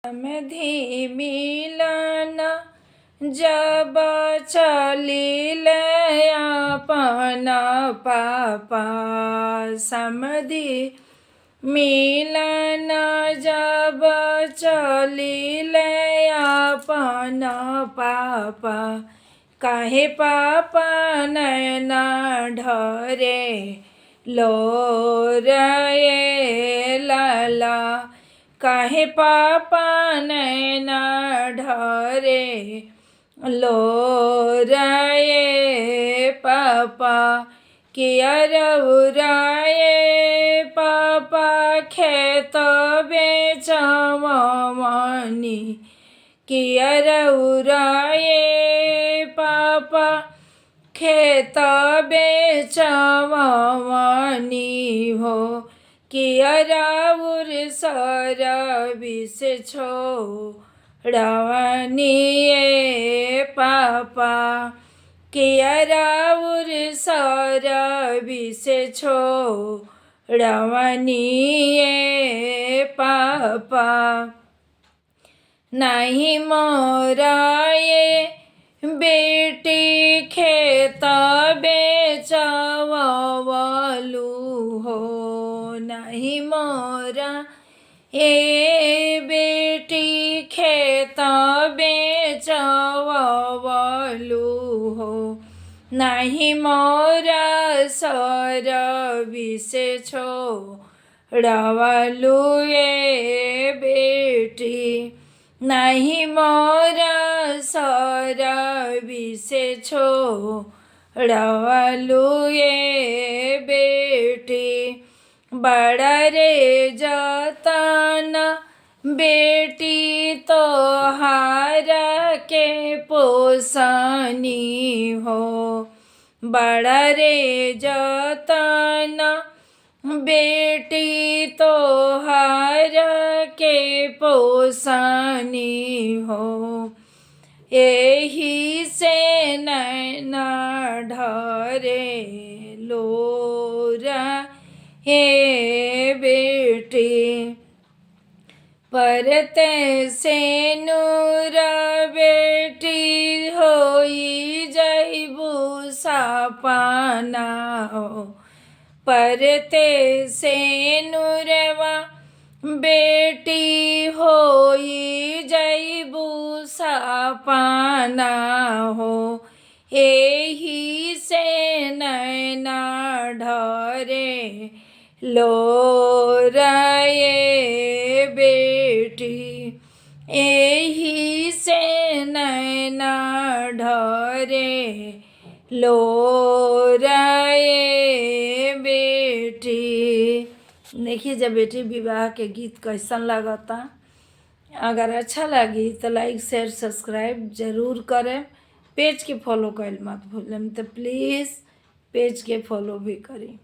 समधि मिलन जब चलिले अपन पापा। समधि मिलन जब चलिले अपन पापा। काहे पापा नैना ढरे लोरये लाला। काहे पापा नैना ढरे लोरये पापा। किया रउराये पापा खेत बेचवनी। किया रउराये पापा खेत बेचवनी हो। किया राउर सरविस छोड़वनी ए पापा। किया राउर सरविस छोड़वनी ए पापा। नहीं मोराये बेटी खेत बेचवलू हो। नहीं मोरा ए बेटी खेत बेचवलू हो। नहीं मोरा सरविस छोड़वलू ए बेटी। नहीं मोरा सरविस छोड़वलू ए बेटी। बड़ा रे जतन बेटी तोहारा के पोसनी हो। बड़ा रे जतन बेटी तोहारा के पोसनी हो। एही से नैना ढरे लोरा हे बेटी। परते से नूर बेटी होई जइबू सपना हो। परते से नूरवा बेटी होई जइबू सपना हो। एही से नैना ढरे लोरये बेटी। एही से नैना ढरे लोरये बेटी। देखिए जब बेटी विवाह के गीत कैसन लगता। अगर अच्छा लगी तो लाइक शेयर सब्सक्राइब ज़रूर करें। पेज के फॉलो करें मत भूलें तो प्लीज़ पेज के फॉलो भी करें।